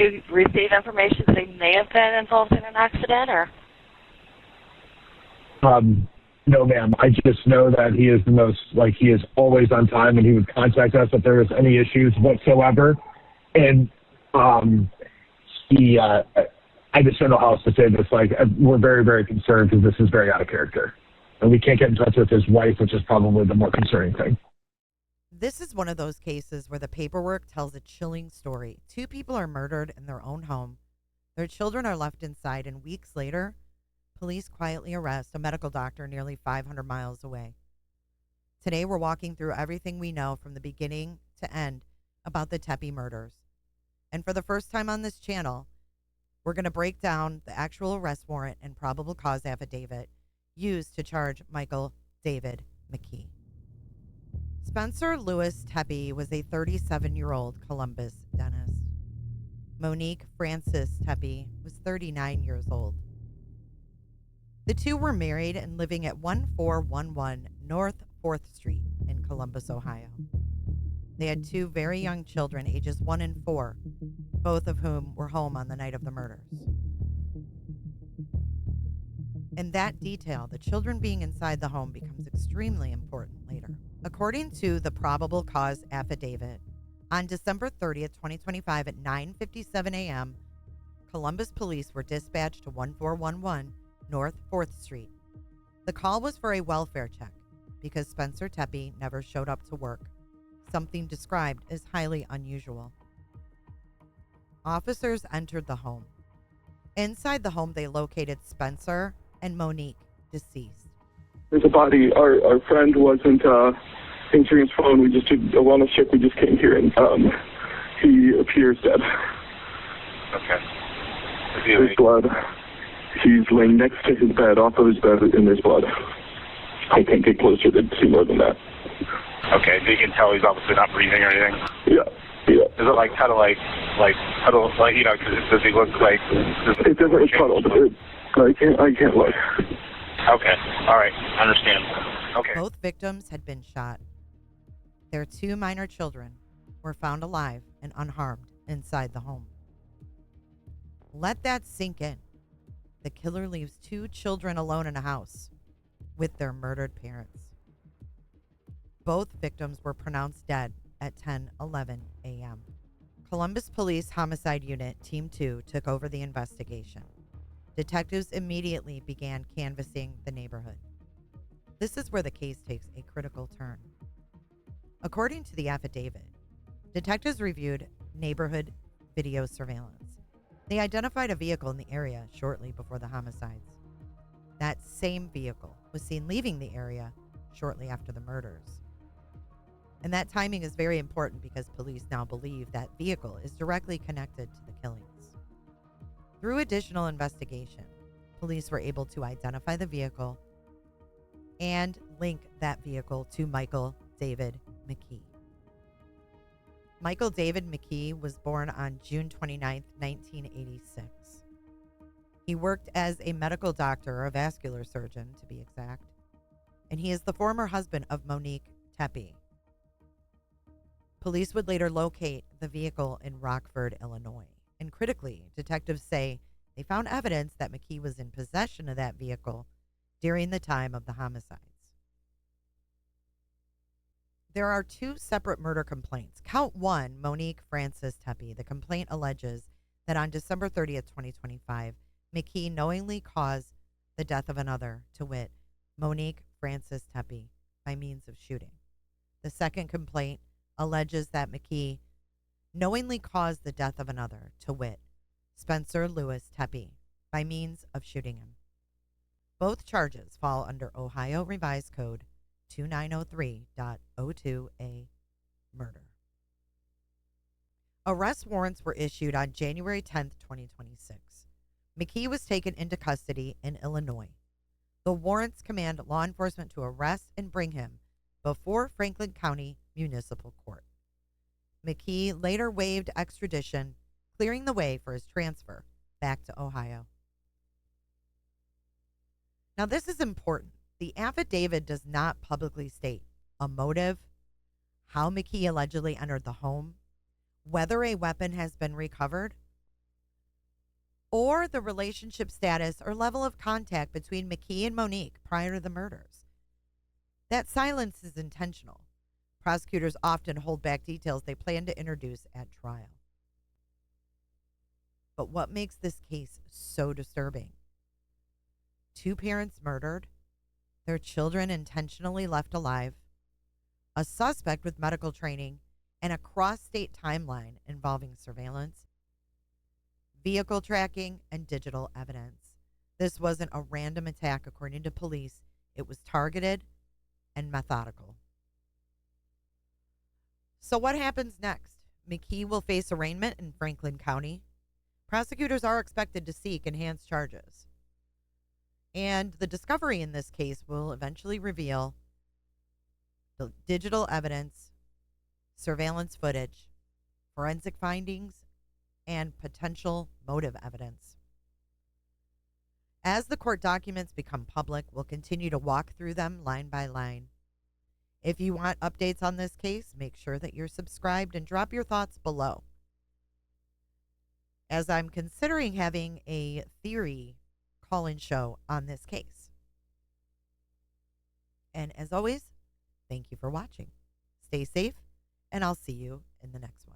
you receive information that he may have been involved in an accident, or? No, ma'am. I just know that he is he is always on time, and he would contact us if there was any issues whatsoever. And I just don't know how else to say this. We're very, very concerned because this is very out of character. And we can't get in touch with his wife, which is probably the more concerning thing. This is one of those cases where the paperwork tells a chilling story. 2 people are murdered in their own home. Their children are left inside, and weeks later, police quietly arrest a medical doctor nearly 500 miles away. Today, we're walking through everything we know from the beginning to end about the Tepe murders. And for the first time on this channel, we're going to break down the actual arrest warrant and probable cause affidavit used to charge Michael David McKee. Spencer Lewis Tepe was a 37-year-old Columbus dentist. Monique Frances Tepe was 39 years old. The two were married and living at 1411 North 4th Street in Columbus, Ohio. They had 2 very young children, ages 1 and 4, both of whom were home on the night of the murders. In that detail, the children being inside the home becomes extremely important later. According to the probable cause affidavit, on December 30th, 2025 at 9:57 a.m., Columbus police were dispatched to 1411 North 4th Street. The call was for a welfare check because Spencer Tepe never showed up to work, something described as highly unusual. Officers entered the home. Inside the home, they located Spencer and Monique, deceased. There's a body. Our friend wasn't answering his phone. We just did a wellness check. We just came here, and he appears dead. Okay. There's blood. He's laying next to his bed, off of his bed, and there's blood. I can't get closer to see more than that. Okay, so you can tell he's obviously not breathing or anything? Yeah. Is it kind of like puddle, does he look like... It doesn't look puddled. I can't look. Okay, all right, understand. Okay. Both victims had been shot. Their 2 minor children were found alive and unharmed inside the home. Let that sink in. The killer leaves 2 children alone in a house with their murdered parents. Both victims were pronounced dead at 10:11 a.m. Columbus Police Homicide Unit Team 2 took over the investigation. Detectives immediately began canvassing the neighborhood. This is where the case takes a critical turn. According to the affidavit, detectives reviewed neighborhood video surveillance. They identified a vehicle in the area shortly before the homicides. That same vehicle was seen leaving the area shortly after the murders. And that timing is very important because police now believe that vehicle is directly connected to the killings. Through additional investigation, police were able to identify the vehicle and link that vehicle to Michael David McKee. Michael David McKee was born on June 29, 1986. He worked as a medical doctor or a vascular surgeon, to be exact, and he is the former husband of Monique Tepe. Police would later locate the vehicle in Rockford, Illinois. And critically, detectives say they found evidence that McKee was in possession of that vehicle during the time of the homicides. There are 2 separate murder complaints. Count 1, Monique Frances Tepe. The complaint alleges that on December 30th, 2025, McKee knowingly caused the death of another, to wit, Monique Frances Tepe, by means of shooting. The second complaint alleges that McKee knowingly caused the death of another, to wit, Spencer Lewis Tepe, by means of shooting him. Both charges fall under Ohio Revised Code 2903.02a, murder. Arrest warrants were issued on January 10th, 2026. McKee was taken into custody in Illinois. The warrants command law enforcement to arrest and bring him before Franklin County Municipal Court. McKee later waived extradition, clearing the way for his transfer back to Ohio. Now, this is important. The affidavit does not publicly state a motive, how McKee allegedly entered the home, whether a weapon has been recovered, or the relationship status or level of contact between McKee and Monique prior to the murders. That silence is intentional. Prosecutors often hold back details they plan to introduce at trial. But what makes this case so disturbing? 2 parents murdered, their children intentionally left alive, a suspect with medical training, and a cross-state timeline involving surveillance, vehicle tracking, and digital evidence. This wasn't a random attack, according to police. It was targeted and methodical. So what happens next? McKee will face arraignment in Franklin County. Prosecutors are expected to seek enhanced charges. And the discovery in this case will eventually reveal the digital evidence, surveillance footage, forensic findings, and potential motive evidence. As the court documents become public, we'll continue to walk through them line by line. If you want updates on this case, make sure that you're subscribed and drop your thoughts below, as I'm considering having a theory call-in show on this case. And as always, thank you for watching. Stay safe, and I'll see you in the next one.